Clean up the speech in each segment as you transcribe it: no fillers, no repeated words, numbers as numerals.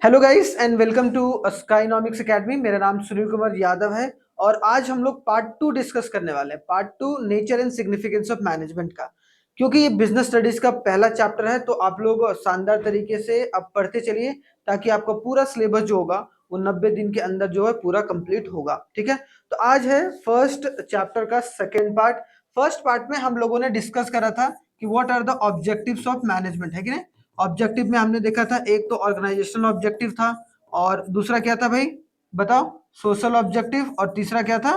Hello guys and welcome to Skynomics academy. मेरा नाम सुनील कुमार यादव है और आज हम लोग पार्ट टू डिस्कस करने वाले हैं। Part two nature and significance of management का, क्योंकि ये बिजनेस स्टडीज का पहला चैप्टर है। तो आप लोग शानदार तरीके से अब पढ़ते चलिए ताकि आपका पूरा सिलेबस जो होगा वो 90 दिन के अंदर जो है पूरा कंप्लीट होगा। ठीक है, तो आज है फर्स्ट चैप्टर का सेकेंड पार्ट। फर्स्ट पार्ट में हम लोगों ने डिस्कस करा था कि what are the objectives of management, है कि नहीं। ऑब्जेक्टिव में हमने देखा था एक तो ऑर्गेनाइजेशनल ऑब्जेक्टिव था और दूसरा क्या था भाई, बताओ, सोशल ऑब्जेक्टिव, और तीसरा क्या था,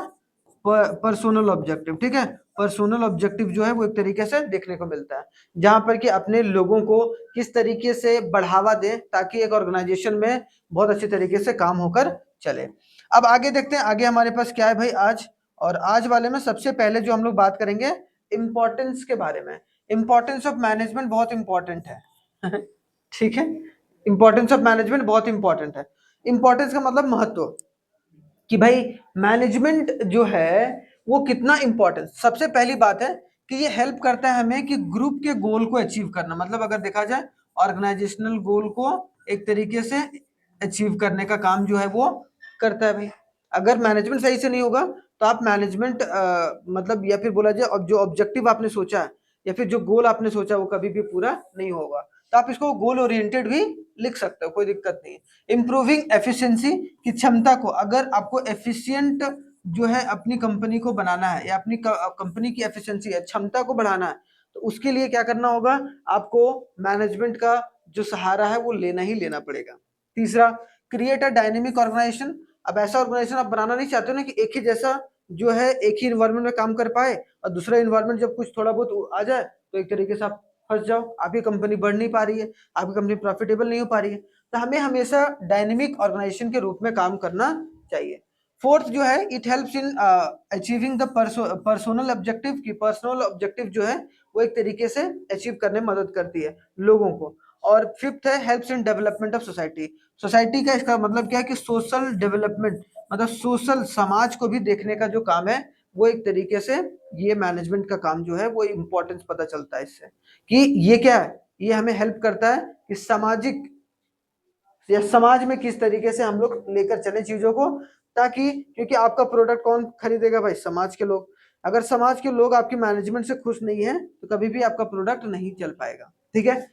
पर्सोनल ऑब्जेक्टिव। ठीक है, पर्सोनल ऑब्जेक्टिव जो है वो एक तरीके से देखने को मिलता है जहां पर कि अपने लोगों को किस तरीके से बढ़ावा दें ताकि एक ऑर्गेनाइजेशन में बहुत अच्छे तरीके से काम होकर चले। अब आगे देखते हैं आगे हमारे पास क्या है भाई आज। और आज वाले में सबसे पहले जो हम लोग बात करेंगे इंपॉर्टेंस के बारे में। इंपॉर्टेंस ऑफ मैनेजमेंट बहुत इंपॉर्टेंट है ठीक है, इंपॉर्टेंस ऑफ मैनेजमेंट बहुत इंपॉर्टेंट है। इंपॉर्टेंस का मतलब महत्व, कि भाई मैनेजमेंट जो है वो कितना इंपॉर्टेंट। सबसे पहली बात है कि ये हेल्प करता है हमें कि ग्रुप के गोल को अचीव करना। मतलब अगर देखा जाए ऑर्गेनाइजेशनल गोल को एक तरीके से अचीव करने का काम जो है वो करता है भाई। अगर मैनेजमेंट सही से नहीं होगा तो आप मैनेजमेंट मतलब या फिर बोला जाए अब जो ऑब्जेक्टिव आपने सोचा है या फिर जो गोल आपने सोचा वो कभी भी पूरा नहीं होगा। तो आप इसको गोल ओरिएंटेड भी लिख सकते हो, कोई दिक्कत नहीं है। इम्प्रूविंग एफिशिएंसी की क्षमता को, अगर आपको एफिशिएंट जो है अपनी कंपनी को बनाना है या अपनी कंपनी की एफिशिएंसी है, क्षमता को बढ़ाना है, तो उसके लिए क्या करना होगा, आपको मैनेजमेंट का जो सहारा है वो लेना ही लेना पड़ेगा। तीसरा, क्रिएट अ डायनेमिक ऑर्गेनाइजेशन। अब ऐसा ऑर्गेनाइजेशन आप बनाना नहीं चाहते हो ना कि एक ही जैसा जो है एक ही इन्वायरमेंट में काम कर पाए और दूसरा इन्वायरमेंट जब कुछ थोड़ा बहुत आ जाए तो एक तरीके से आप फंस जाओ, आपकी कंपनी बढ़ नहीं पा रही है, आपकी कंपनी प्रॉफिटेबल नहीं हो पा रही है। तो हमें हमेशा डायनेमिक ऑर्गेनाइजेशन के रूप में काम करना चाहिए। फोर्थ जो है, it helps in achieving the personnel objective. की पर्सनल ऑब्जेक्टिव जो है वो एक तरीके से अचीव करने में मदद करती है लोगों को। और फिफ्थ है, helps in development of society. Society का इसका मतलब क्या है कि सोशल डेवलपमेंट, मतलब सोशल समाज को भी देखने का जो काम है वो एक तरीके से ये मैनेजमेंट का काम जो है वो इम्पोर्टेंस पता चलता है इससे कि ये क्या है, ये हमें हेल्प करता है कि सामाजिक या समाज में किस तरीके से हम लोग लेकर चले चीजों को, ताकि क्योंकि आपका प्रोडक्ट कौन खरीदेगा भाई, समाज के लोग। अगर समाज के लोग आपकी मैनेजमेंट से खुश नहीं है तो कभी भी आपका प्रोडक्ट नहीं चल पाएगा। ठीक है,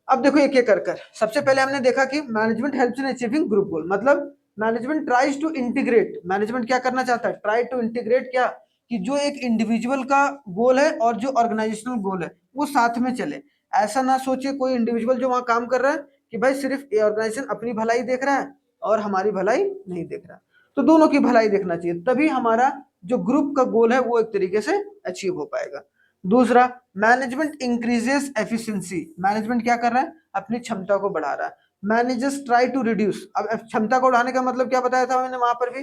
अब देखो एक एक कर सबसे पहले हमने देखा कि management helps in achieving group goal. मतलब management tries to integrate, management क्या करना चाहता है, ट्राई टू इंटीग्रेट क्या, कि जो एक इंडिविजुअल का गोल है और जो ऑर्गेनाइजेशनल गोल है वो साथ में चले। ऐसा ना सोचे कोई इंडिविजुअल जो वहां काम कर रहा है कि भाई सिर्फ ऑर्गेनाइजेशन अपनी भलाई देख रहा है और हमारी भलाई नहीं देख रहा। तो दोनों की भलाई देखना चाहिए, तभी हमारा जो ग्रुप का गोल है वो एक तरीके से अचीव हो पाएगा। दूसरा, मैनेजमेंट इंक्रीजेस एफिशिएंसी। मैनेजमेंट क्या कर रहा है, अपनी क्षमता को बढ़ा रहा है। मैनेजर्स ट्राई टू रिड्यूस, अब क्षमता को बढ़ाने का मतलब क्या बताया था मैंने वहां पर भी,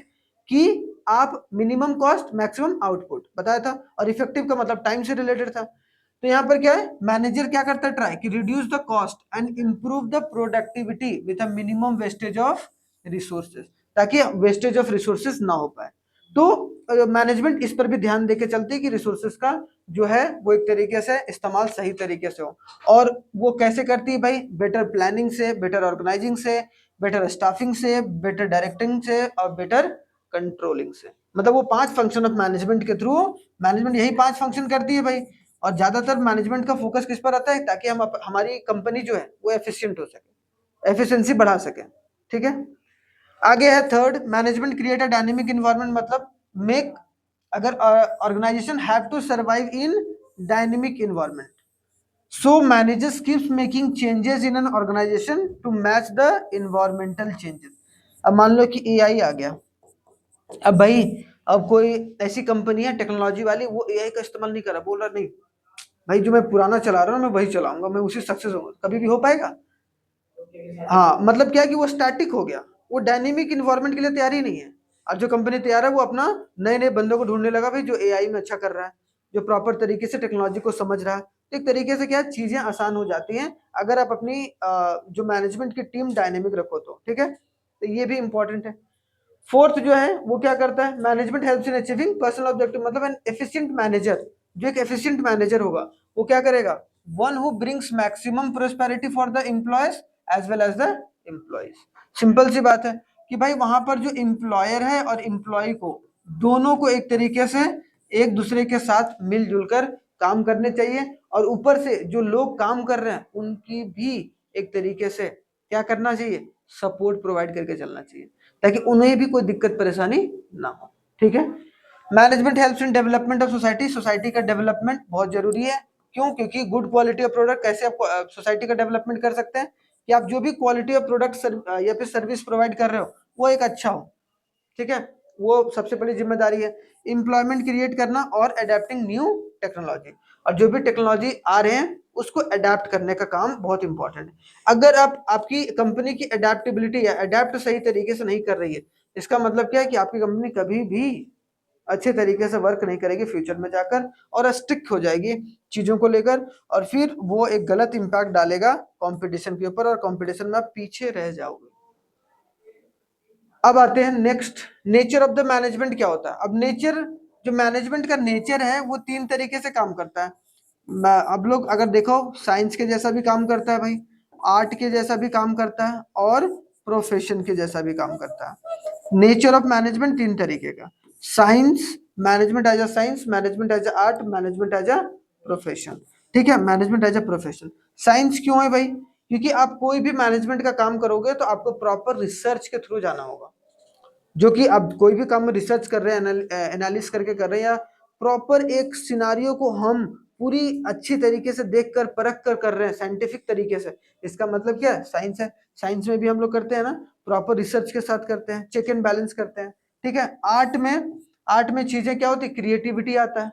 कि आप मिनिमम कॉस्ट मैक्सिमम आउटपुट बताया था, और इफेक्टिव का मतलब टाइम से रिलेटेड था। तो यहाँ पर क्या है, मैनेजर क्या करता है, ट्राई कि reduce the cost and improve the productivity with a minimum wastage of resources, ताकि वेस्टेज ऑफ रिसोर्सेज ना हो पाए। तो मैनेजमेंट इस पर भी ध्यान देके चलती है कि रिसोर्सेज का जो है वो एक तरीके से इस्तेमाल सही तरीके से हो। और वो कैसे करती है भाई, बेटर प्लानिंग से, बेटर ऑर्गेनाइजिंग से, बेटर स्टाफिंग से, बेटर डायरेक्टिंग से और बेटर कंट्रोलिंग से। मतलब वो 5 फंक्शन ऑफ मैनेजमेंट के थ्रू मैनेजमेंट यही 5 फंक्शन करती है भाई। और ज्यादातर मैनेजमेंट का फोकस किस पर आता है, ताकि हम हमारी कंपनी जो है वो एफिशिएंट हो सके, एफिशिएंसी बढ़ा सके। ठीक है, आगे है third, management create a dynamic environment. मतलब मेक, अगर organisation have to survive in dynamic environment, so managers keeps making changes in an organisation to match the environmental changes. अब मान लो कि एआई आ गया, अब भाई अब कोई ऐसी कंपनी है टेक्नोलॉजी वाली, वो एआई का इस्तेमाल नहीं कर रहा, बोल रहा नहीं भाई जो मैं पुराना चला रहा हूँ मैं वही चलाऊंगा, मैं उसी सक्सेस होगा, कभी भी हो पाएगा। हाँ, मतलब क्या है कि वो स्टैटिक हो गया, वो डायनेमिक इन्वायरमेंट के लिए तैयार ही नहीं है। और जो कंपनी तैयार है वो अपना नए नए बंदों को ढूंढने लगा भाई, जो एआई में अच्छा कर रहा है, जो प्रॉपर तरीके से टेक्नोलॉजी को समझ रहा है। तो एक तरीके से क्या चीजें आसान हो जाती हैं अगर आप अपनी जो मैनेजमेंट की टीम डायनेमिक रखो तो। ठीक है, तो ये भी इंपॉर्टेंट है। फोर्थ जो है वो क्या करता है, management helps in achieving personal objective. मतलब एन एफिशिएंट मैनेजर, जो एक एफिशिएंट मैनेजर होगा वो क्या करेगा, one who brings maximum prosperity for the employees as well as the employees. Simple सी बात है कि भाई वहां पर जो एम्प्लॉयर है और एम्प्लॉय को दोनों को एक तरीके से एक दूसरे के साथ मिलजुल कर काम करने चाहिए, और ऊपर से जो लोग काम कर रहे हैं उनकी भी एक तरीके से क्या करना चाहिए, सपोर्ट प्रोवाइड करके चलना चाहिए, ताकि उन्हें भी कोई दिक्कत परेशानी ना हो। ठीक है। Management helps in development of society. Society का डेवलपमेंट बहुत जरूरी है। क्यों? क्योंकि गुड क्वालिटी ऑफ प्रोडक्ट कैसे आप सोसाइटी का डेवलपमेंट कर सकते हैं कि आप जो भी क्वालिटी ऑफ प्रोडक्ट या फिर सर्विस प्रोवाइड कर रहे हो वो एक अच्छा हो। ठीक है, वो सबसे बड़ी जिम्मेदारी है। एम्प्लॉयमेंट क्रिएट करना और अडेप्टिंग न्यू टेक्नोलॉजी, और जो भी टेक्नोलॉजी आ रहे हैं उसको अडेप्ट करने का काम बहुत इंपॉर्टेंट है। अगर आप आपकी कंपनी की अडेप्टेबिलिटी या अडेप्ट सही तरीके से नहीं कर रही है, इसका मतलब क्या है कि आपकी कंपनी कभी भी अच्छे तरीके से वर्क नहीं करेगी फ्यूचर में जाकर, और स्ट्रिक्ट हो जाएगी चीजों को लेकर, और फिर वो एक गलत इंपैक्ट डालेगा कंपटीशन के ऊपर, और कंपटीशन में आप पीछे रह जाओगे। अब आते हैं next, nature of the management क्या होता है। अब नेचर, जो मैनेजमेंट का नेचर है वो तीन तरीके से काम करता है। अब लोग अगर देखो, साइंस के जैसा भी काम करता है भाई, आर्ट के जैसा भी काम करता है, और प्रोफेशन के जैसा भी काम करता है। नेचर ऑफ मैनेजमेंट तीन तरीके का, science, management as a science, management as a art, management as a profession. ठीक है, management as a profession. Science क्यों है भाई? क्योंकि आप कोई भी मैनेजमेंट का काम करोगे तो आपको प्रॉपर रिसर्च के थ्रू जाना होगा, जो कि अब कोई भी काम में रिसर्च कर रहे हैं, एनालिस करके कर रहे हैं, या प्रॉपर एक सिनारियो को हम पूरी अच्छी तरीके से देख कर परख कर रहे हैं साइंटिफिक तरीके से, इसका मतलब क्या है, साइंस है। साइंस में भी हम लोग करते हैं ना, प्रॉपर रिसर्च के साथ करते हैं, चेक एंड बैलेंस करते हैं। ठीक है। आर्ट में चीजें क्या होती है, क्रिएटिविटी आता है,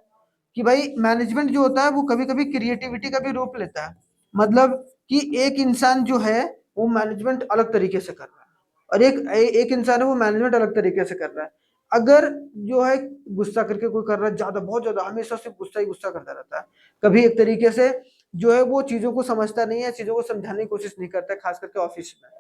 कि भाई मैनेजमेंट जो होता है वो कभी कभी क्रिएटिविटी का भी रूप लेता है। मतलब कि एक इंसान जो है वो मैनेजमेंट अलग तरीके से कर रहा है, और एक इंसान है वो मैनेजमेंट अलग तरीके से कर रहा है। अगर जो है गुस्सा करके कोई कर रहा है, ज्यादा बहुत ज्यादा हमेशा सिर्फ गुस्सा ही गुस्सा करता रहता है, कभी एक तरीके से जो है वो चीजों को समझता नहीं है, चीजों को समझाने की कोशिश नहीं करता है, खास करके ऑफिस में,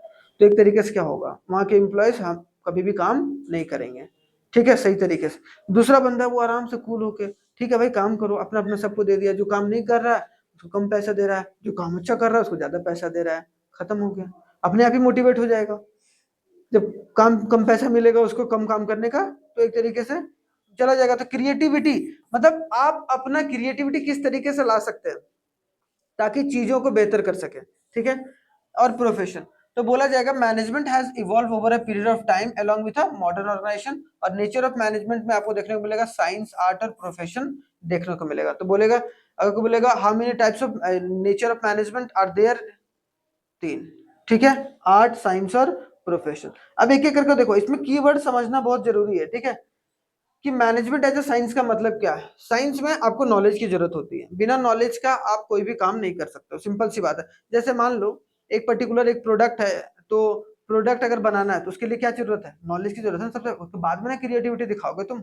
तो एक तरीके से क्या होगा, वहां के एम्प्लॉयज हम कभी भी काम नहीं करेंगे। ठीक है, सही तरीके से। दूसरा बंदा वो आराम से कूल होके, ठीक है भाई काम करो, अपना अपना सबको दे दिया, जो काम नहीं कर रहा है उसको कम पैसा दे रहा है, जो काम अच्छा कर रहा है उसको ज्यादा पैसा दे रहा है, खत्म हो गया, अपने आप ही मोटिवेट हो जाएगा। जब काम कम पैसा मिलेगा उसको कम काम करने का, तो एक तरीके से चला जाएगा। तो क्रिएटिविटी, मतलब आप अपना क्रिएटिविटी किस तरीके से ला सकते हैं ताकि चीजों को बेहतर कर सके। ठीक है। और प्रोफेशन, तो बोला जाएगा management has evolve over a period of time along with a modern organisation. और नेचर ऑफ मैनेजमेंट में आपको देखने को मिलेगा साइंस, आर्ट और प्रोफेशन देखने को मिलेगा। तो बोलेगा, अगर को बोलेगा how many types of nature of management are there, तीन। ठीक है, आर्ट, साइंस और प्रोफेशन। अब एक एक करके देखो, इसमें कीवर्ड समझना बहुत जरूरी है। ठीक है, कि मैनेजमेंट एज ए साइंस का मतलब क्या है। साइंस में आपको नॉलेज की जरूरत होती है, बिना नॉलेज का आप कोई भी काम नहीं कर सकते हो, सिंपल सी बात है। जैसे मान लो एक पर्टिकुलर एक प्रोडक्ट है, तो प्रोडक्ट अगर बनाना है तो उसके लिए क्या जरूरत है, नॉलेज की जरूरत है सबसे। उसके बाद में ना क्रिएटिविटी दिखाओगे तुम,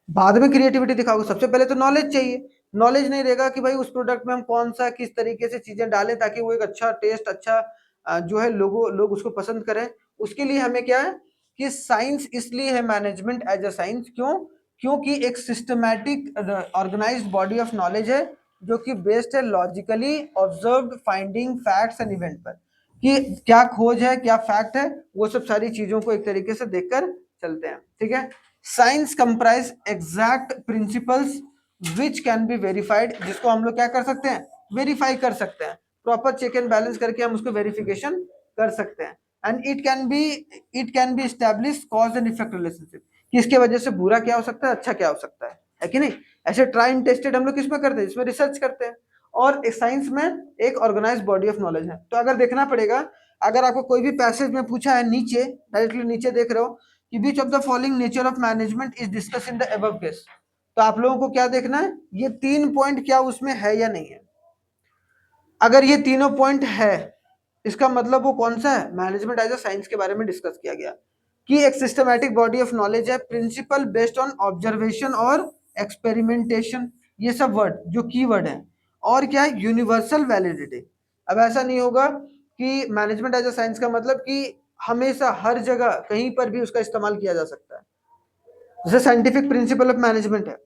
बाद में क्रिएटिविटी दिखाओगे, सबसे पहले तो नॉलेज चाहिए। नॉलेज नहीं रहेगा कि भाई उस प्रोडक्ट में हम कौन सा किस तरीके से चीजें डालें ताकि वो एक अच्छा टेस्ट, अच्छा जो है लोग उसको पसंद करें, उसके लिए हमें क्या है कि साइंस इसलिए है मैनेजमेंट एज अ साइंस। क्यों? क्योंकि एक systematic organised body of knowledge है, जो कि बेस्ड है logically observed finding facts and event पर, कि क्या खोज है, क्या फैक्ट है, वो सब सारी चीजों को एक तरीके से देखकर चलते हैं। ठीक है। Science comprise exact principles which can be verified, जिसको हम लोग क्या कर सकते हैं, वेरीफाई कर सकते हैं, प्रॉपर चेक एंड बैलेंस करके हम उसको वेरिफिकेशन कर सकते हैं। And it can be establish cause and effect relationship, कि इसके वजह से बुरा क्या हो सकता है, अच्छा क्या हो सकता है कि नहीं। ऐसे ट्राई एंड टेस्टेड हम लोग किसमें करते हैं, इसमें रिसर्च करते हैं। और साइंस में एक ऑर्गेनाइज बॉडी ऑफ नॉलेज है। तो अगर देखना पड़ेगा, अगर आपको कोई भी पैसेज में पूछा है, नीचे डायरेक्टली नीचे देख रहे हो कि which of the following nature of management is discuss in the above case, तो आप लोगों को क्या देखना है, ये 3 पॉइंट क्या उसमें है या नहीं है। अगर ये तीनों पॉइंट है, इसका मतलब वो कौन सा है, मैनेजमेंट एज अ साइंस के बारे में डिस्कस किया गया, कि एक सिस्टमैटिक बॉडी ऑफ नॉलेज है, प्रिंसिपल बेस्ड ऑन ऑब्जर्वेशन और एक्सपेरिमेंटेशन, ये सब वर्ड जो की वर्ड है। और क्या है, यूनिवर्सल वैलिडिटी। अब ऐसा नहीं होगा कि मैनेजमेंट एज अ साइंस का मतलब कि हमेशा हर जगह कहीं पर भी उसका इस्तेमाल किया जा सकता है। जैसे साइंटिफिक प्रिंसिपल ऑफ मैनेजमेंट है,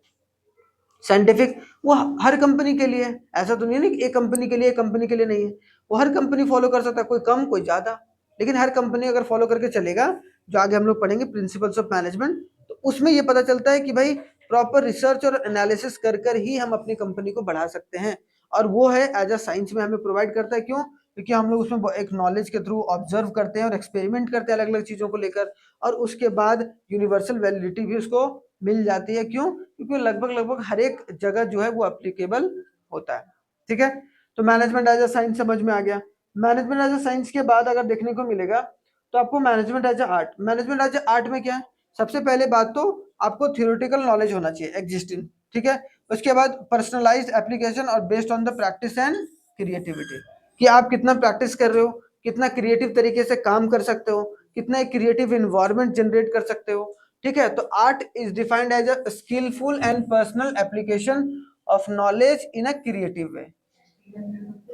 साइंटिफिक वो हर कंपनी के लिए है, ऐसा तो नहीं है ना कि एक कंपनी के लिए, एक कंपनी के लिए नहीं है। वो हर कंपनी फॉलो कर सकता है, कोई कम कोई ज्यादा। लेकिन हर कंपनी अगर फॉलो करके चलेगा, जो आगे हम लोग पढ़ेंगे प्रिंसिपल्स ऑफ मैनेजमेंट, तो उसमें ये पता चलता है कि भाई प्रॉपर रिसर्च और एनालिसिस कर कर ही हम अपनी कंपनी को बढ़ा सकते हैं। और वो है एज अ साइंस में हमें प्रोवाइड करता है। क्यों? क्योंकि हम लोग उसमें एक नॉलेज के थ्रू ऑब्जर्व करते हैं और एक्सपेरिमेंट करते हैं अलग अलग चीजों को लेकर, और उसके बाद यूनिवर्सल वैलिडिटी भी उसको मिल जाती है। क्यों? क्योंकि लगभग लगभग हर एक जगह जो है वो एप्लीकेबल होता है। ठीक है, तो मैनेजमेंट एज अ साइंस समझ में आ गया। मैनेजमेंट एज अ साइंस के बाद अगर देखने को मिलेगा तो आपको management as a art. Management as a art में क्या है? सबसे पहले बात तो आपको थियोरेटिकल नॉलेज होना चाहिए एग्जिस्टिंग। ठीक है, उसके बाद पर्सनलाइज्ड एप्लीकेशन और based on the practice and creativity, कि आप कितना प्रैक्टिस कर रहे हो, कितना क्रिएटिव तरीके से काम कर सकते हो, कितना एक क्रिएटिव इन्वायरमेंट जनरेट कर सकते हो। ठीक है, तो art is defined as a skilful and personal application of knowledge in a creative way.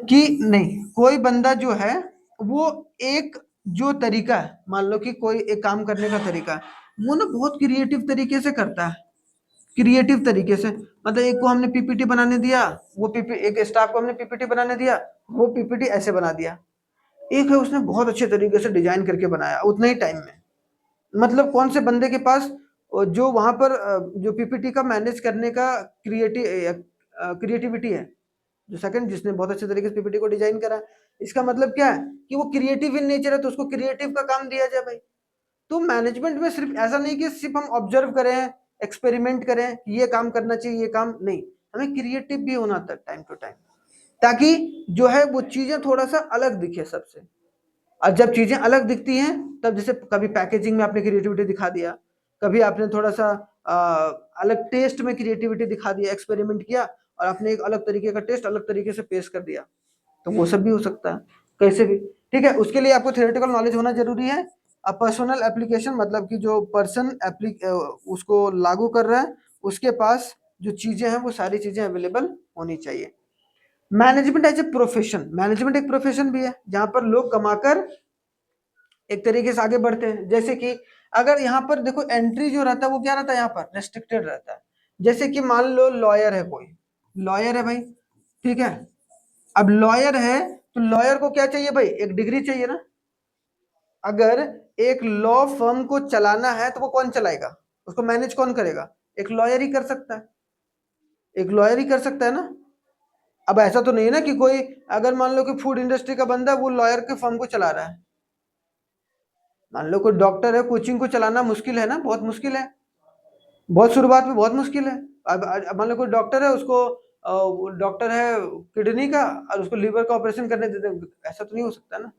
कि नहीं, कोई बंदा जो है वो एक जो तरीका है, मान लो कि कोई एक काम करने का तरीका है, वो ना बहुत क्रिएटिव तरीके से करता है। क्रिएटिव तरीके से मतलब एक को हमने पीपीटी बनाने दिया, वो पीपी एक स्टाफ को हमने पीपीटी बनाने दिया, वो पीपीटी ऐसे बना दिया। एक है उसने बहुत अच्छे तरीके से डिजाइन करके बनाया उतने ही टाइम में। मतलब कौन से बंदे के पास जो वहां पर जो पीपीटी का मैनेज करने का क्रिएटिविटी है, जो सेकंड जिसने बहुत अच्छे तरीके से पीपीटी को डिजाइन करा। इसका मतलब क्या है कि वो क्रिएटिव इन नेचर है, तो उसको क्रिएटिव का काम दिया जाए भाई। तो मैनेजमेंट में सिर्फ ऐसा नहीं कि सिर्फ हम ऑब्जर्व करें, एक्सपेरिमेंट करें कि ये काम करना चाहिए, ये काम नहीं, हमें क्रिएटिव भी होना था टाइम टू टाइम, ताकि जो है वो चीजें थोड़ा सा अलग दिखे सबसे। और जब चीजें अलग दिखती हैं तब जैसे कभी पैकेजिंग में आपने क्रिएटिविटी दिखा दिया, कभी आपने थोड़ा सा अलग टेस्ट में क्रिएटिविटी दिखा दिया, एक्सपेरिमेंट किया और आपने एक अलग तरीके का टेस्ट अलग तरीके से पेश कर दिया, तो वो सब भी हो सकता है कैसे भी। ठीक है, उसके लिए आपको थियोरेटिकल नॉलेज होना जरूरी है। अब पर्सनल एप्लीकेशन मतलब कि जो पर्सन उसको लागू कर रहा है उसके पास जो चीजें हैं वो सारी चीजें अवेलेबल होनी चाहिए। Management as a profession, management एक प्रोफेशन भी है जहां पर लोग कमाकर एक तरीके से आगे बढ़ते हैं। जैसे कि अगर यहाँ पर देखो एंट्री जो रहता है वो क्या रहता है, यहाँ पर रेस्ट्रिक्टेड रहता है। जैसे कि मान लो लॉयर है, कोई लॉयर है भाई, ठीक है, अब लॉयर है तो लॉयर को क्या चाहिए भाई, एक डिग्री चाहिए ना। अगर एक लॉ फर्म को चलाना है तो वो कौन चलाएगा, उसको मैनेज कौन करेगा, एक लॉयर ही कर सकता है, एक लॉयर ही कर सकता है ना। अब ऐसा तो नहीं है ना कि कोई अगर मान लो कि फूड इंडस्ट्री का बंदा है वो लॉयर के फर्म को चला रहा है। मान लो कोई डॉक्टर है, कोचिंग को चलाना मुश्किल है ना, बहुत मुश्किल है, बहुत शुरुआत में बहुत मुश्किल है। अब मान लो कोई डॉक्टर है, उसको डॉक्टर है किडनी का और उसको लीवर का ऑपरेशन करने देते हैं, ऐसा तो नहीं हो सकता ना।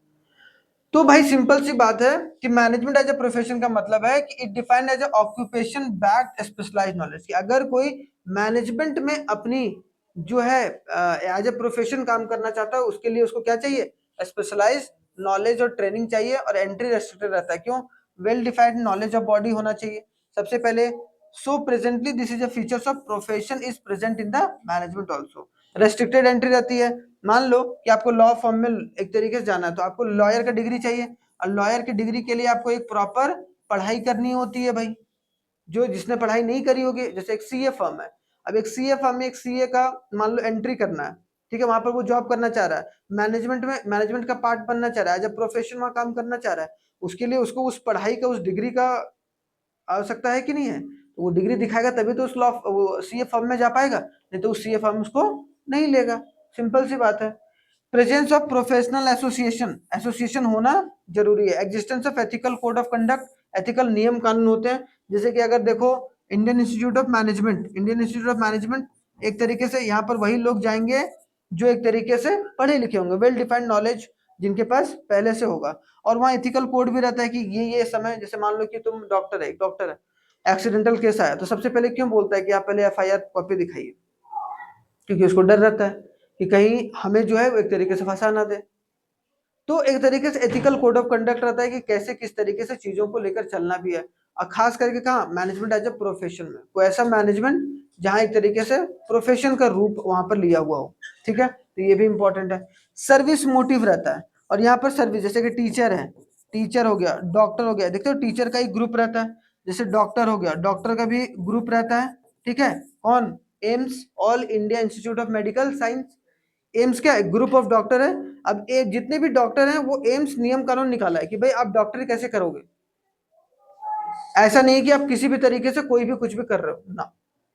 तो भाई सिंपल सी बात है कि मैनेजमेंट एज ए प्रोफेशन का मतलब है कि it defined as a occupation backed specialised knowledge, कि अगर कोई मैनेजमेंट में अपनी जो है एज ए प्रोफेशन काम करना चाहता है उसके लिए उसको क्या चाहिए, स्पेशलाइज्ड नॉलेज और ट्रेनिंग चाहिए, और एंट्री रेस्ट्रिक्टेड रहता है। क्यों? Well defined knowledge of body होना चाहिए सबसे पहले। So presently this is a features of profession is present in the management also. Restricted entry रहती है। मान लो कि आपको लॉ फर्म में एक तरीके से जाना है तो आपको लॉयर का डिग्री चाहिए, और लॉयर की डिग्री के लिए आपको एक प्रॉपर पढ़ाई करनी होती है भाई। जो जिसने पढ़ाई नहीं करी होगी, जैसे एक सीए फर्म है, अब एक सीए फर्म में एक सीए का मान लो एंट्री करना है, ठीक है, वहां पर वो जॉब करना चाह रहा है, मैनेजमेंट में मैनेजमेंट का पार्ट बनना चाह रहा है, जब प्रोफेशन वहां काम करना चाह रहा है, उसके लिए उसको उस पढ़ाई का उस डिग्री का आवश्यकता है कि नहीं है, तो वो डिग्री दिखाएगा तभी तो उस लॉ सीए फर्म में जा पाएगा, नहीं तो उस सीए फर्म उसको नहीं लेगा। सिंपल सी बात है। Presence of professional association, association होना जरूरी है। Existence of ethical code of conduct, ethical नियम कानून होते हैं। जैसे कि अगर देखो Indian institute of management, Indian institute of management एक तरीके से यहाँ पर वही लोग जाएंगे जो एक तरीके से पढ़े लिखे होंगे, वेल डिफाइंड नॉलेज जिनके पास पहले से होगा। और वहाँ एथिकल कोड भी रहता है कि ये समय, जैसे मान लो कि तुम डॉक्टर है, एक डॉक्टर है, एक्सीडेंटल केस आया तो सबसे पहले क्यों बोलता है कि आप पहले एफआईआर कॉपी दिखाइए, क्योंकि उसको डर रहता है कि कहीं हमें जो है वो एक तरीके से फंसा ना दे। तो एक तरीके से एथिकल कोड ऑफ कंडक्ट रहता है कि कैसे किस तरीके से चीजों को लेकर चलना भी है। और खास करके कहाँ मैनेजमेंट एज ए प्रोफेशन में, कोई ऐसा मैनेजमेंट जहाँ एक तरीके से प्रोफेशन का रूप वहां पर लिया हुआ हो। ठीक है, तो ये भी इंपॉर्टेंट है। सर्विस मोटिव रहता है, और यहाँ पर सर्विस जैसे कि टीचर है, टीचर हो गया, डॉक्टर हो गया, देखते हो टीचर का एक ग्रुप रहता है, जैसे डॉक्टर हो गया, डॉक्टर का भी ग्रुप रहता है। ठीक है, कौन? AIIMS, all India institute of medical science, AIIMS क्या है? ग्रुप ऑफ डॉक्टर है। अब जितने भी डॉक्टर हैं वो एम्स नियम कानून निकाला है कि भाई आप डॉक्टरी कैसे करोगे। ऐसा नहीं कि आप किसी भी तरीके से कोई भी कुछ भी कर रहे हो ना,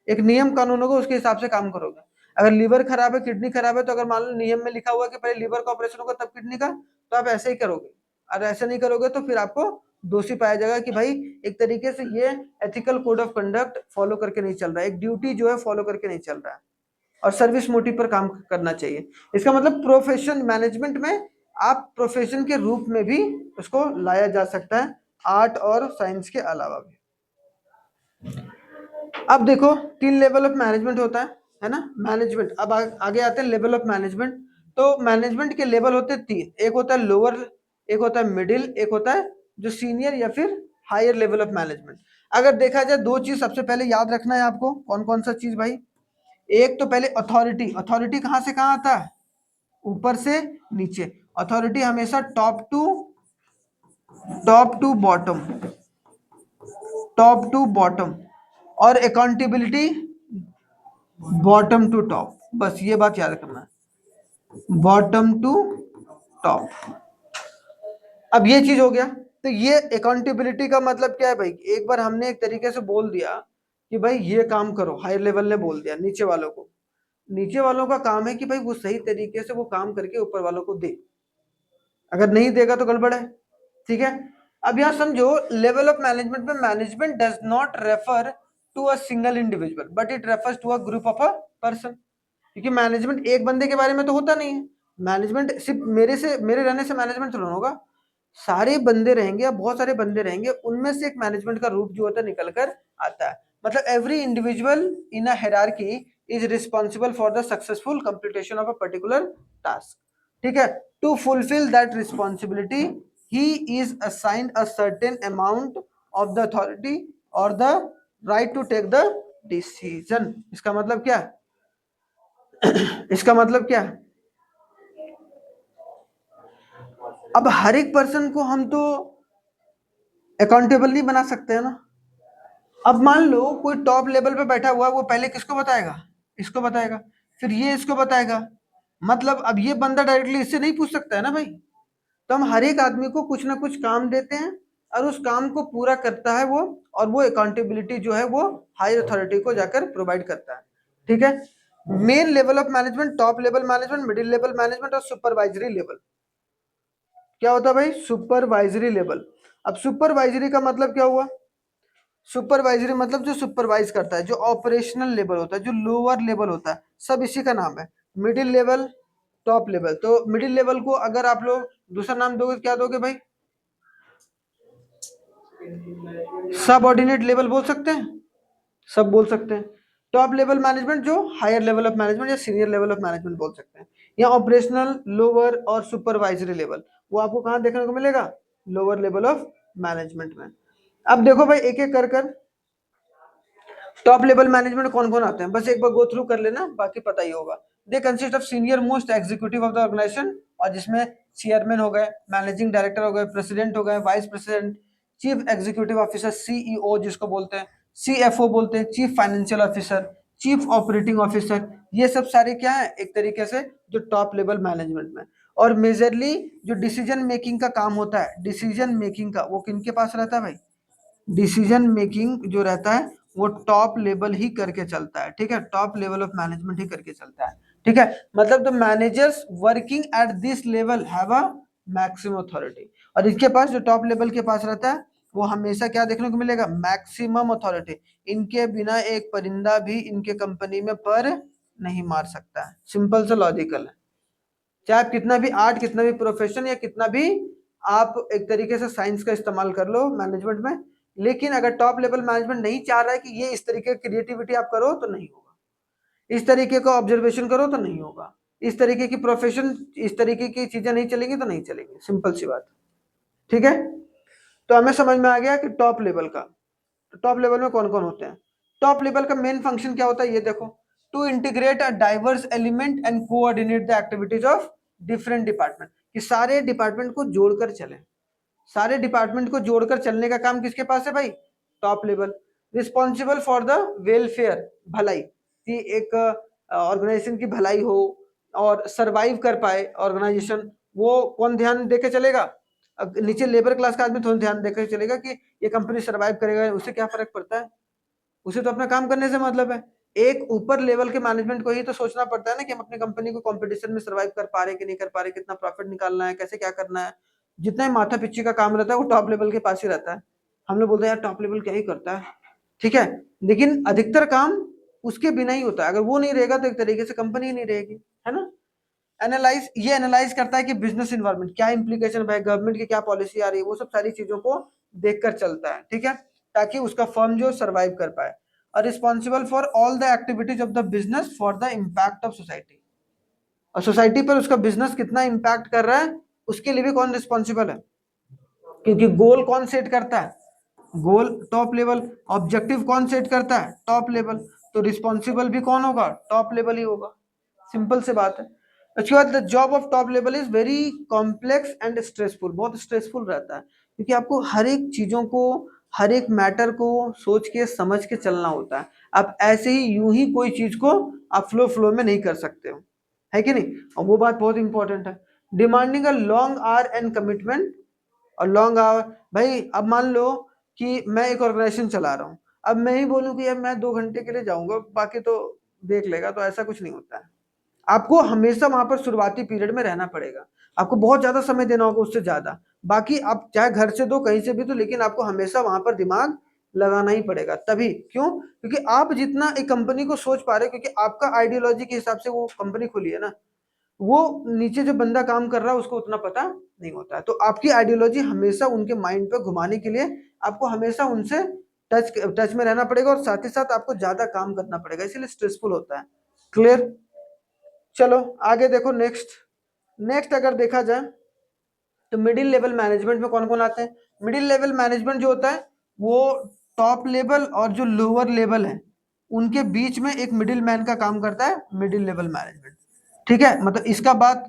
एक नियम कानून होगा, उसके हिसाब से काम करोगे। अगर लीवर खराब है, किडनी खराब है, तो अगर मान लो नियम में लिखा हुआ है कि पहले लीवर का ऑपरेशन होगा तब किडनी का, तो आप ऐसे ही करोगे। और ऐसा नहीं करोगे तो फिर आपको दोषी पाया जाएगा कि भाई एक तरीके से ये ethical code of conduct follow करके नहीं चल रहा है, एक ड्यूटी जो है फॉलो करके नहीं चल रहा है, और सर्विस मोटिव पर काम करना चाहिए। इसका मतलब प्रोफेशन मैनेजमेंट में आप प्रोफेशन के रूप में भी उसको लाया जा सकता है, आर्ट और साइंस के अलावा भी। अब देखो 3 लेवल ऑफ मैनेजमेंट होता है ना, मैनेजमेंट। अब आगे आते हैं लेवल ऑफ मैनेजमेंट। तो मैनेजमेंट के लेवल होते हैं 3, एक होता है लोअर, एक होता है मिडिल, एक होता है जो सीनियर या फिर हायर लेवल ऑफ मैनेजमेंट। अगर देखा जाए 2 चीज सबसे पहले याद रखना है आपको, कौन कौन सा चीज भाई? एक तो पहले अथॉरिटी। अथॉरिटी कहां से कहां आता है? ऊपर से नीचे। अथॉरिटी हमेशा टॉप टू बॉटम, और अकाउंटेबिलिटी बॉटम टू टॉप। बस ये बात याद रखना है, बॉटम टू टॉप। अब ये चीज हो गया। तो ये अकाउंटेबिलिटी का मतलब क्या है भाई? एक बार हमने एक तरीके से बोल दिया कि भाई ये काम करो, हायर लेवल ने बोल दिया नीचे वालों को, नीचे वालों का काम है कि भाई वो सही तरीके से वो काम करके ऊपर वालों को दे, अगर नहीं देगा तो गड़बड़ है। ठीक है। अब यहां समझो, लेवल ऑफ मैनेजमेंट में management does not refer to a single individual but it refers to a group of a person. क्योंकि मैनेजमेंट एक बंदे के बारे में तो होता नहीं है। मैनेजमेंट सिर्फ मेरे रहने से मैनेजमेंट थोड़ा होगा, सारे बंदे रहेंगे या बहुत सारे बंदे रहेंगे, उनमें से एक मैनेजमेंट का रूप जो होता है निकल कर आता है। मतलब every individual in a hierarchy is responsible for the successful completion of a particular task. ठीक है। To fulfil that responsibility he is assigned a certain amount of the authority और the right to take the decision. इसका मतलब क्या है? इसका मतलब क्या है? अब हर एक पर्सन को हम तो अकाउंटेबल नहीं बना सकते हैं ना। अब मान लो कोई टॉप लेवल पे बैठा हुआ है, वो पहले किसको बताएगा? इसको बताएगा, फिर ये इसको बताएगा। मतलब अब ये बंदा डायरेक्टली इससे नहीं पूछ सकता है ना भाई। तो हम हर एक आदमी को कुछ ना कुछ काम देते हैं और उस काम को पूरा करता है वो, और वो अकाउंटेबिलिटी जो है वो हाई अथॉरिटी को जाकर प्रोवाइड करता है। ठीक है। Main level of management, top level management, middle level management और सुपरवाइजरी लेवल। क्या होता है भाई? Supervisory level. अब सुपरवाइजरी का मतलब क्या हुआ? सुपरवाइजरी मतलब जो सुपरवाइज करता है, जो ऑपरेशनल लेवल होता है, जो लोअर लेवल होता है, सब इसी का नाम है। Middle level, top level. तो मिडिल लेवल को अगर आप लोग दूसरा नाम दोगे, क्या दोगे भाई? सब ऑर्डिनेट लेवल बोल सकते हैं, सब बोल सकते हैं। टॉप लेवल मैनेजमेंट जो हायर लेवल ऑफ मैनेजमेंट या सीनियर लेवल ऑफ मैनेजमेंट बोल सकते हैं, या ऑपरेशनल, लोअर और सुपरवाइजरी लेवल, वो आपको कहां देखने को मिलेगा? लोअर लेवल ऑफ मैनेजमेंट में। अब देखो भाई एक एक कर कर टॉप लेवल मैनेजमेंट कौन कौन आते हैं, बस एक बार गो थ्रू कर लेना, बाकी पता ही होगा। They consist of senior most executive of the organisation, और जिसमें चेयरमैन हो गए, मैनेजिंग डायरेक्टर हो गए, प्रेसिडेंट हो गए, vice president, chief executive officer CEO जिसको बोलते हैं, सीएफओ बोलते हैं, chief financial officer, chief operating officer, ये सब सारे क्या है एक तरीके से जो टॉप लेवल मैनेजमेंट में। और मेजरली जो डिसीजन मेकिंग का काम होता है, डिसीजन मेकिंग का, वो किनके पास रहता है भाई? डिसीजन मेकिंग जो रहता है वो टॉप लेवल ही करके चलता है। ठीक है। टॉप लेवल ऑफ मैनेजमेंट ही करके चलता है। ठीक है। मतलब the managers working at this level have a maximum authority, और इसके पास जो टॉप लेवल के पास रहता है वो हमेशा क्या देखने को मिलेगा? Maximum authority. इनके बिना एक परिंदा भी इनके कंपनी में पर नहीं मार सकता है। सिंपल सा लॉजिकल है। चाहे आप कितना भी आर्ट, कितना भी प्रोफेशन, या कितना भी आप एक तरीके से साइंस का इस्तेमाल कर लो मैनेजमेंट में, लेकिन अगर टॉप लेवल मैनेजमेंट नहीं चाह रहा है कि ये इस तरीके की क्रिएटिविटी आप करो तो नहीं होगा, इस तरीके का ऑब्जर्वेशन करो तो नहीं होगा, इस तरीके की प्रोफेशन, इस तरीके की चीजें नहीं चलेंगी तो नहीं चलेंगी। सिंपल सी बात। ठीक है। तो हमें समझ में आ गया कि टॉप लेवल का, तो टॉप लेवल में कौन कौन होते हैं। टॉप लेवल का मेन फंक्शन क्या होता है ये देखो, to integrate a diverse element and coordinate the activities of different department, कि सारे डिपार्टमेंट को जोड़कर चले। सारे डिपार्टमेंट को जोड़कर चलने का काम किसके पास है भाई? Top level. Responsible for the welfare, भलाई, कि एक ऑर्गेनाइजेशन की भलाई हो, और सरवाइव कर पाए ऑर्गेनाइजेशन, वो कौन ध्यान देके चलेगा? नीचे लेबर क्लास का आदमी थोड़ा ध्यान देकर चलेगा कि ये कंपनी सरवाइव करेगा, उसे क्या फर्क पड़ता है? उसे तो अपना काम करने से मतलब है। एक ऊपर लेवल के मैनेजमेंट को ही तो सोचना पड़ता है ना कि हम अपनी कंपनी को कंपटीशन में सरवाइव कर पा रहे कि नहीं कर पा रहे, कितना प्रॉफिट निकालना है, कैसे क्या करना है। जितना ही माथा पिच्ची का काम रहता है वो टॉप लेवल के पास ही रहता है। हम लोग बोलते हैं यार टॉप लेवल क्या ही करता है, ठीक है, लेकिन अधिकतर काम उसके बिना ही होता है। अगर वो नहीं रहेगा तो एक तरीके से कंपनी ही नहीं रहेगी, है ना। एनालाइज करता है कि बिजनेस इन्वायरमेंट क्या इंप्लीकेशन है, गवर्नमेंट की क्या पॉलिसी आ रही है, वो सब सारी चीजों को देखकर चलता है, ठीक है, ताकि उसका फर्म जो सर्वाइव कर पाए। और responsible for all the activities of the business for the impact of society. और सोसाइटी पर उसका बिजनेस कितना इम्पैक्ट कर रहा है उसके लिए भी कौन रिस्पॉन्सिबल है, क्योंकि गोल कौन सेट करता है? गोल टॉप लेवल। ऑब्जेक्टिव कौन सेट करता है? Top level. तो रिस्पॉन्सिबल भी कौन होगा? टॉप लेवल ही होगा। सिंपल से बात है। उसके बाद the job of top level is very complex and stressful, बहुत स्ट्रेसफुल रहता है, क्योंकि आपको हर एक चीजों को, हर एक मैटर को सोच के समझ के चलना होता है। आप ऐसे ही यूं ही कोई चीज को आप फ्लो फ्लो में नहीं कर सकते हो, है कि नहीं। और वो बात बहुत इंपॉर्टेंट है। Demanding a long our and commitment. और लॉन्ग आवर, भाई अब मान लो कि मैं एक ऑर्गेनाइजेशन चला रहा हूँ, अब मैं ही बोलूँ कि यार मैं 2 घंटे के लिए जाऊंगा बाकी तो देख लेगा, तो ऐसा कुछ नहीं होता है। आपको हमेशा वहां पर शुरुआती पीरियड में रहना पड़ेगा, आपको बहुत ज्यादा समय देना होगा, उससे ज्यादा। बाकी आप चाहे घर से दो कहीं से भी, तो लेकिन आपको हमेशा वहां पर दिमाग लगाना ही पड़ेगा। तभी क्यों? क्योंकि आप जितना एक कंपनी को सोच पा रहे हो, क्योंकि आपका आइडियोलॉजी के हिसाब से वो कंपनी खुली है ना, वो नीचे जो बंदा काम कर रहा है उसको उतना पता नहीं होता है। तो आपकी आइडियोलॉजी हमेशा उनके माइंड पे घुमाने के लिए आपको हमेशा उनसे टच में रहना पड़ेगा, और साथ ही साथ आपको ज्यादा काम करना पड़ेगा, इसीलिए स्ट्रेसफुल होता है। क्लियर? चलो आगे देखो। नेक्स्ट अगर देखा जाए तो मिडिल लेवल मैनेजमेंट में कौन कौन आते हैं? मिडिल लेवल मैनेजमेंट जो होता है वो टॉप लेवल और जो लोअर लेवल है उनके बीच में एक मिडिल मैन का काम करता है, मिडिल लेवल मैनेजमेंट, ठीक है। मतलब इसका बात,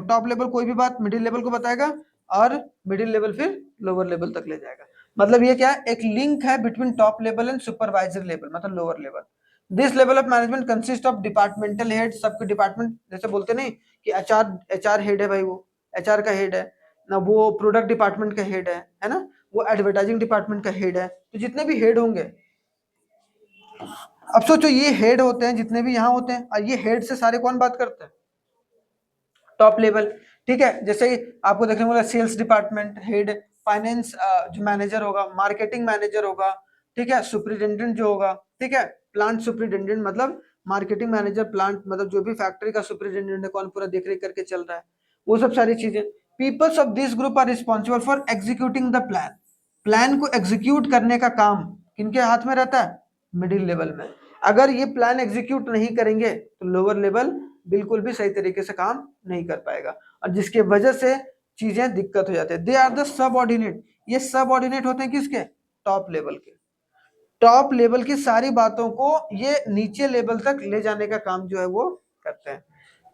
टॉप लेवल कोई भी बात मिडिल लेवल को बताएगा, और मिडिल लेवल फिर लोअर लेवल तक ले जाएगा। मतलब ये क्या है, एक लिंक है between top level and supervisor level, मतलब lower level. This level of management consist of departmental head, सबके डिपार्टमेंट, जैसे बोलते नहीं कि एचआर हेड है भाई, वो एचआर का हेड है ना, वो प्रोडक्ट डिपार्टमेंट का हेड है ना, वो एडवर्टाइजिंग डिपार्टमेंट का हेड है। तो जितने भी हेड होंगे, अब सोचो ये हेड होते हैं जितने भी यहाँ होते हैं, और ये हेड से सारे कौन बात करते हैं? टॉप लेवल, ठीक है। जैसे ही आपको देखने को मिला सेल्स डिपार्टमेंट हेड, फाइनेंस जो मैनेजर होगा, मार्केटिंग मैनेजर होगा, ठीक है, सुपरिटेंडेंट जो होगा, ठीक है, प्लांट सुपरिटेंडेंट मतलब मार्केटिंग मैनेजर, प्लांट मतलब जो भी फैक्ट्री का सुपरिटेंडेंट है, कौन पूरा देख रेख करके चल रहा है, वो सब सारी चीजें। Peoples of this group are responsible for executing the plan. Plan को एग्जीक्यूट करने का काम किनके हाथ में रहता है? मिडिल लेवल में। अगर ये प्लान एग्जीक्यूट नहीं करेंगे तो लोअर लेवल बिल्कुल भी सही तरीके से काम नहीं कर पाएगा, और जिसके वजह से चीजें दिक्कत हो जाती है। दे आर द सबऑर्डिनेट, ये सबऑर्डिनेट होते हैं किसके? टॉप लेवल के। टॉप लेवल की सारी बातों को ये नीचे लेवल तक ले जाने का काम जो है वो करते हैं।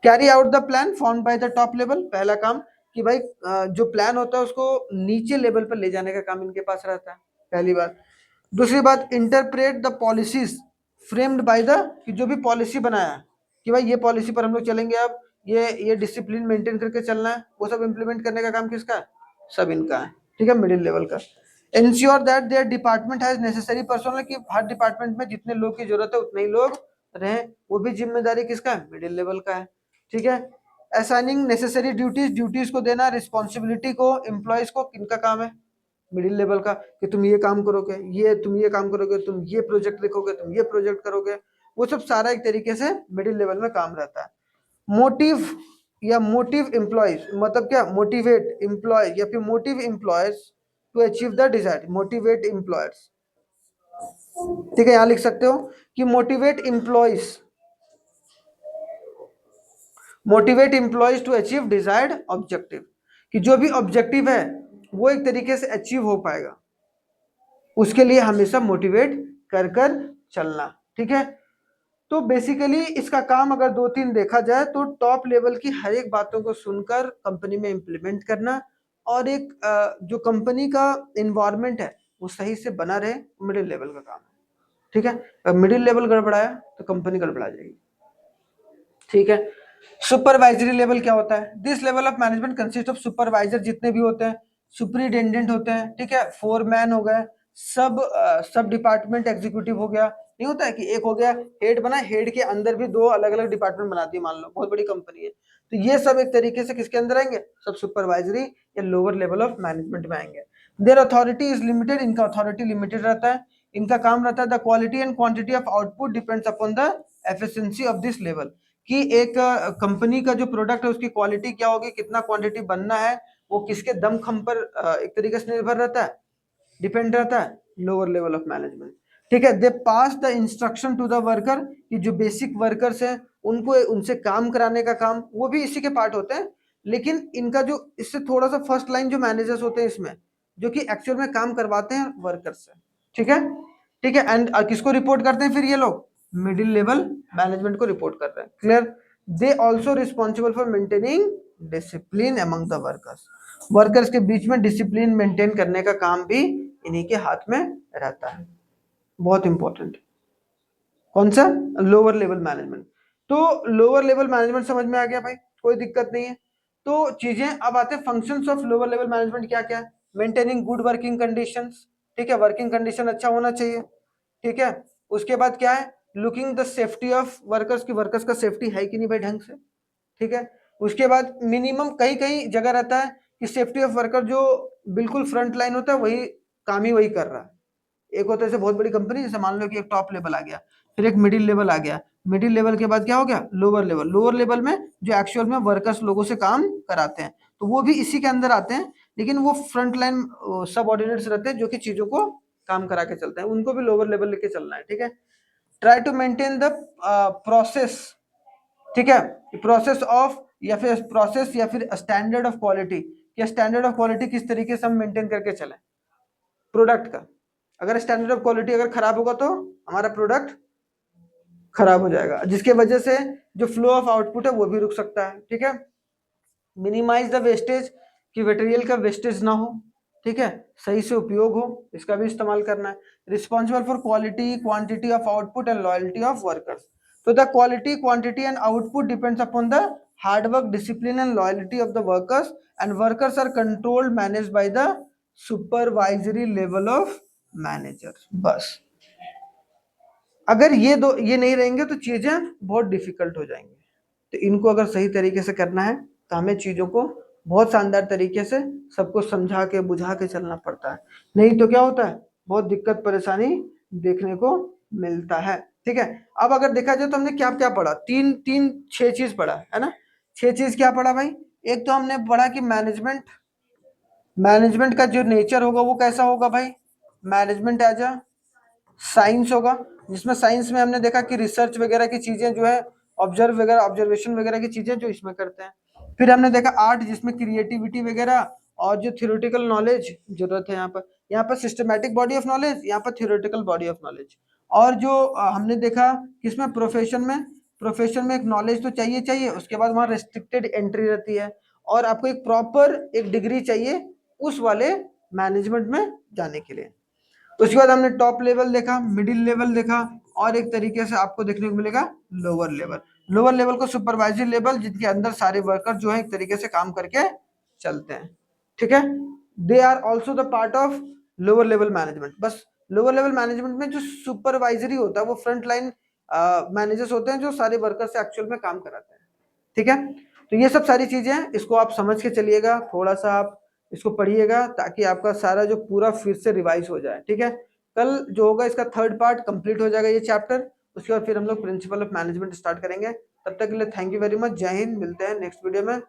Carry out the plan form by the top level, पहला काम कि भाई जो प्लान होता है उसको नीचे लेवल पर ले जाने का काम इनके पास रहता है, पहली बात। दूसरी बात, interpret the policies framed by the, कि जो भी पॉलिसी बनाया है कि भाई ये पॉलिसी पर हम लोग चलेंगे, अब ये डिसिप्लिन मेंटेन करके चलना है, वो सब इंप्लीमेंट करने का काम किसका है? सब इनका है, ठीक है, मिडिल लेवल का। Ensure that there department has necessary personal, कि हर डिपार्टमेंट में जितने लोग की जरूरत है उतने ही लोग रहें, वो भी जिम्मेदारी किसका है? मिडिल लेवल का है, ठीक है। असाइनिंग नेसेसरी ड्यूटीज, ड्यूटीज को देना, रिस्पॉन्सिबिलिटी को एम्प्लॉयज को, किनका काम है? मिडिल लेवल का, कि तुम ये काम करोगे, ये तुम ये काम करोगे, तुम ये प्रोजेक्ट लिखोगे, तुम ये प्रोजेक्ट करोगे, वो सब सारा एक तरीके से मिडिल लेवल में काम रहता है। मोटिव या मोटिव एम्प्लॉयज, मतलब क्या? मोटिवेट एम्प्लॉय या फिर motive employees to achieve the desire, motivate employers, ठीक है, यहां लिख सकते हो कि motivate employees to achieve desired objective, कि जो भी ऑब्जेक्टिव है वो एक तरीके से अचीव हो पाएगा, उसके लिए हमेशा मोटिवेट कर कर चलना, ठीक है। तो बेसिकली इसका काम अगर 2-3 देखा जाए तो टॉप लेवल की हर एक बातों को सुनकर कंपनी में इम्प्लीमेंट करना, और एक जो कंपनी का इन्वायरमेंट है वो सही से बना रहे, मिडिल लेवल का काम है, ठीक है। मिडिल लेवल गड़बड़ाया तो कंपनी गड़बड़ा जाएगी, ठीक है। सुपरवाइजरी लेवल क्या होता है? This level of management consist of supervisor जितने भी होते हैं, सुपरिटेंडेंट होते हैं, ठीक है, फोरमैन हो गए, सब डिपार्टमेंट एग्जीक्यूटिव हो गया। नहीं होता है कि एक हो गया हेड बना, हेड के अंदर भी दो अलग अलग डिपार्टमेंट बनाती है, मान लो बहुत बड़ी कंपनी है, तो ये सब एक तरीके से किसके अंदर आएंगे? सब सुपरवाइजरी या लोअर लेवल ऑफ मैनेजमेंट में आएंगे। देयर अथॉरिटी इज लिमिटेड, इनका अथॉरिटी लिमिटेड रहता है। इनका काम रहता है the quality and quantity of output depends upon the efficiency of this level, कि एक कंपनी का जो प्रोडक्ट है उसकी क्वालिटी क्या होगी, कितना क्वांटिटी बनना है, वो किसके दमखम पर एक तरीके से निर्भर रहता है, डिपेंड रहता है? लोअर लेवल ऑफ मैनेजमेंट, ठीक है। They pass the instruction to the worker, कि जो बेसिक वर्कर्स हैं उनको उनसे काम कराने का काम वो भी इसी के पार्ट होते हैं, लेकिन इनका जो इससे थोड़ा सा फर्स्ट लाइन जो मैनेजर्स होते हैं इसमें, जो कि एक्चुअल में काम करवाते हैं वर्कर्स से, ठीक है, ठीक है। एंड किसको रिपोर्ट करते हैं फिर ये लोग? मिडिल लेवल मैनेजमेंट को रिपोर्ट कर रहे हैं, clear. They also responsible for maintaining discipline among the workers, workers के बीच में डिसिप्लिन मेंटेन करने का काम भी इन्हीं के हाथ में रहता है। बहुत इंपॉर्टेंट। कौन सा? Lower level management. तो लोअर लेवल मैनेजमेंट समझ में आ गया भाई, कोई दिक्कत नहीं है। तो चीजें अब आते हैं functions of lower level management क्या क्या है? मेंटेनिंग गुड वर्किंग कंडीशंस, ठीक है, वर्किंग कंडीशन अच्छा होना चाहिए, ठीक है। उसके बाद क्या है? Looking the safety of workers, की वर्कर्स का सेफ्टी है कि नहीं भाई ढंग से, ठीक है। उसके बाद मिनिमम कई कई जगह रहता है कि सेफ्टी ऑफ वर्कर जो बिल्कुल फ्रंट लाइन होता है वही काम ही वही कर रहा है। एक होता है जैसे बहुत बड़ी कंपनी, जैसे मान लो कि एक टॉप लेवल आ गया, फिर एक मिडिल लेवल आ गया, मिडिल लेवल के बाद क्या हो गया? Lower level. लोअर लेवल में जो एक्चुअल में वर्कर्स लोगों से काम कराते हैं, तो वो भी इसी के अंदर आते हैं, लेकिन वो फ्रंट लाइन सब ऑर्डिनेट्स रहते हैं जो कि चीजों को काम करा के चलते हैं, उनको भी लोअर लेवल लेके चलना है, ठीक है। Try to maintain the process, ठीक है, प्रोसेस ऑफ या फिर स्टैंडर्ड ऑफ क्वालिटी, या स्टैंडर्ड ऑफ क्वालिटी किस तरीके से हम मेंटेन करके चलें प्रोडक्ट का। अगर स्टैंडर्ड ऑफ क्वालिटी अगर खराब होगा तो हमारा प्रोडक्ट खराब हो जाएगा, जिसके वजह से जो फ्लो ऑफ आउटपुट है वो भी रुक सकता है, ठीक है। मिनिमाइज द वेस्टेज, कि मटेरियल का वेस्टेज ना हो, ठीक है, सही से उपयोग हो, इसका भी इस्तेमाल करना है। Responsible for quality quantity of output and loyalty of workers, तो the quality quantity and output depends upon the hard work discipline and loyalty of the workers, and workers are controlled manage by the supervisory level of manager. बस अगर ये नहीं रहेंगे तो चीजें बहुत difficult हो जाएंगी, तो इनको अगर सही तरीके से करना है तो हमें चीजों को बहुत शानदार तरीके से सबको समझा के बुझा के चलना पड़ता है, नहीं तो क्या होता है? बहुत दिक्कत परेशानी देखने को मिलता है, ठीक है। अब अगर देखा जाए तो हमने क्या क्या पढ़ा? तीन तीन छह चीज पढ़ा है ना। छह चीज क्या पढ़ा भाई? एक तो हमने पढ़ा कि मैनेजमेंट का जो नेचर होगा वो कैसा होगा भाई? मैनेजमेंट एज अ साइंस होगा, जिसमें साइंस में हमने देखा कि रिसर्च वगैरह की चीजें जो है, ऑब्जर्वेशन वगैरह की चीजें जो इसमें करते हैं। फिर हमने देखा आर्ट, जिसमें क्रिएटिविटी वगैरह और जो थ्योरेटिकल नॉलेज जरूरत है यहाँ पर सिस्टमैटिक बॉडी ऑफ नॉलेज, यहाँ पर थ्योरेटिकल बॉडी ऑफ नॉलेज। और जो हमने देखा किसमें? प्रोफेशन में एक नॉलेज तो चाहिए चाहिए, उसके बाद वहाँ रेस्ट्रिक्टेड एंट्री रहती है, और आपको एक प्रॉपर एक डिग्री चाहिए उस वाले मैनेजमेंट में जाने के लिए। उसके बाद हमने टॉप लेवल देखा, मिडिल लेवल देखा, और एक तरीके से आपको देखने को मिलेगा लोअर लेवल। लोअर लेवल को सुपरवाइजरी लेवल, जिनके अंदर सारे वर्कर जो है एक तरीके से काम करके चलते हैं, ठीक है। They are also the part of lower level management. बस लोअर लेवल मैनेजमेंट में जो सुपरवाइजरी होता है वो फ्रंट लाइन मैनेजर्स होते हैं जो सारे वर्कर से एक्चुअल में काम कराते हैं, ठीक है। तो ये सब सारी चीजें हैं, इसको आप समझ के चलिएगा, थोड़ा सा आप इसको पढ़िएगा ताकि आपका सारा जो पूरा फिर से रिवाइज हो जाए, ठीक है। कल जो होगा इसका थर्ड पार्ट कंप्लीट हो जाएगा ये चैप्टर, उसके बाद फिर हम लोग प्रिंसिपल ऑफ मैनेजमेंट स्टार्ट करेंगे। तब तक के लिए थैंक यू वेरी मच, जय हिंद, मिलते हैं नेक्स्ट वीडियो में।